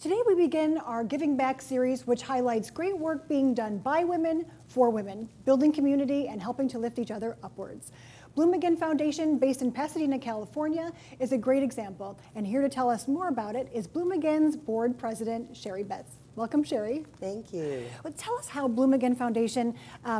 Today we begin our Giving Back series, which highlights great work being done by women for women, building community and helping to lift each other upwards. Bloom Again Foundation, based in Pasadena, California, is a great example. And here to tell us more about it is Bloom Again's board president, Sherry Betts. Welcome, Sherry. Thank you. Well, tell us how Bloom Again Foundation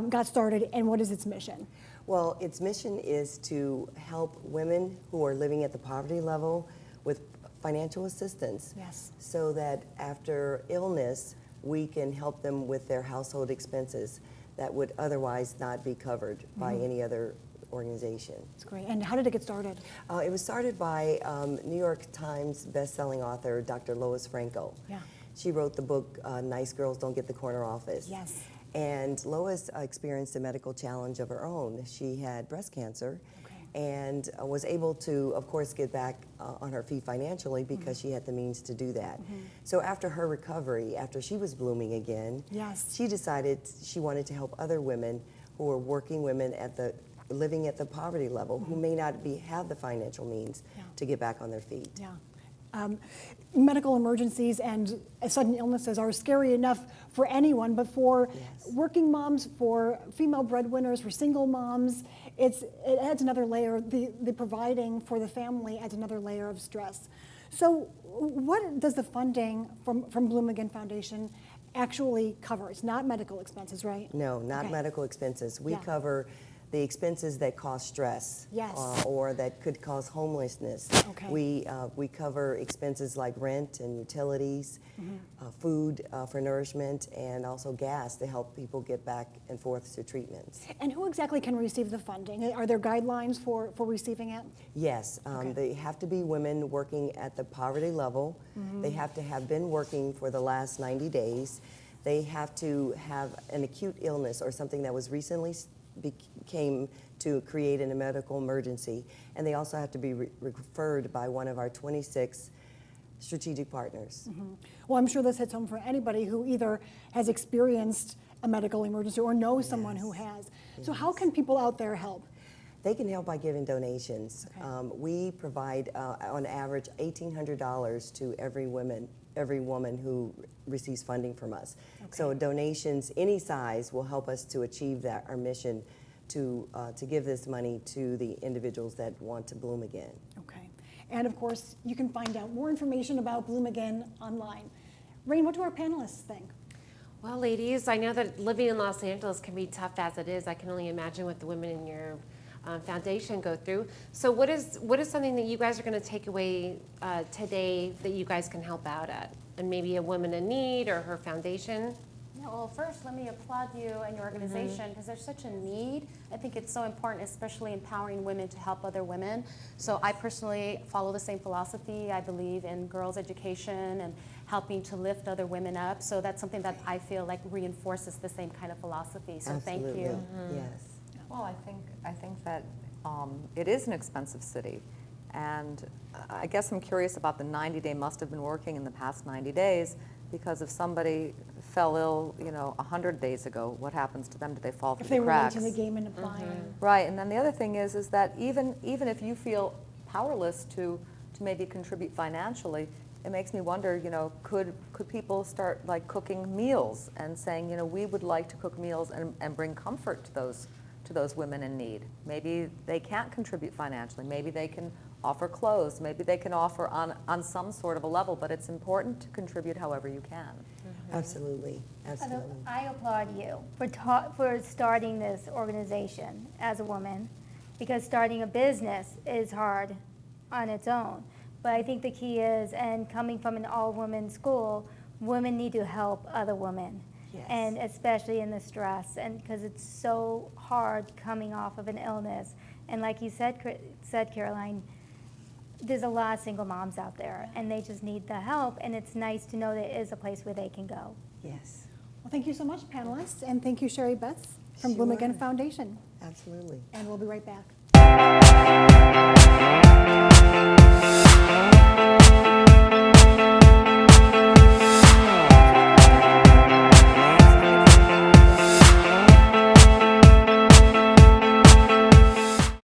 got started and what is its mission? Well, its mission is to help women who are living at the poverty level with financial assistance. Yes. So that after illness, we can help them with their household expenses that would otherwise not be covered by any other organization. That's great. And how did it get started? It was started by New York Times best-selling author, Dr. Lois Franco. Yeah. She wrote the book, Nice Girls Don't Get the Corner Office. Yes. And Lois experienced a medical challenge of her own. She had breast cancer. And was able to, of course, get back on her feet financially because she had the means to do that. So after her recovery, after she was blooming again, Yes. she decided she wanted to help other women who were working women living at the poverty level who may not have the financial means to get back on their feet. Yeah. Medical emergencies and sudden illnesses are scary enough for anyone, but for working moms, for female breadwinners, for single moms, it adds another layer. The providing for the family adds another layer of stress. So what does the funding from Bloom Again Foundation actually cover? It's not medical expenses, right? No, not medical expenses. We cover the expenses that cause stress, or that could cause homelessness. We cover expenses like rent and utilities, food for nourishment, and also gas to help people get back and forth to treatments. And who exactly can receive the funding? Are there guidelines for receiving it? Yes, they have to be women working at the poverty level. They have to have been working for the last 90 days. They have to have an acute illness or something that was recently came to create a medical emergency, and they also have to be referred by one of our 26 strategic partners. Well, I'm sure this hits home for anybody who either has experienced a medical emergency or knows someone who has. So how can people out there help? They can help by giving donations. We provide, on average, $1,800 to every woman who receives funding from us. So donations any size will help us to achieve our mission to give this money to the individuals that want to bloom again. Okay. And of course, you can find out more information about Bloom Again online. Rain, what do our panelists think? Well, ladies, I know that living in Los Angeles can be tough as it is. I can only imagine what the women in your foundation go through. So what is something that you guys are going to take away today that you guys can help out at? And maybe a woman in need or her foundation? Yeah, well, first, let me applaud you and your organization because there's such a need. I think it's so important, especially empowering women to help other women. So I personally follow the same philosophy. I believe in girls' education and helping to lift other women up. So that's something that I feel like reinforces the same kind of philosophy. So thank you. Yes. Well, I think that it is an expensive city, and I guess I'm curious about the 90-day must have been working in the past 90 days, because if somebody fell ill, 100 days ago, what happens to them? Do they fall through the cracks? If they were late to the game and applying. Right, and then the other thing is that even if you feel powerless to maybe contribute financially, it makes me wonder, could people start like cooking meals and saying, we would like to cook meals and bring comfort to those women in need. Maybe they can't contribute financially. Maybe they can offer clothes. Maybe they can offer on some sort of a level, but it's important to contribute however you can. Absolutely, absolutely. I applaud you for starting this organization as a woman, because starting a business is hard on its own. But I think the key is, and coming from an all-women school, women need to help other women. Yes. And especially in the stress, and because it's so hard coming off of an illness. And like you said, Caroline, there's a lot of single moms out there, and they just need the help, and it's nice to know there is a place where they can go. Yes. Well, thank you so much, panelists, and thank you, Sherry Betts from Bloom Again Foundation. Absolutely. And we'll be right back.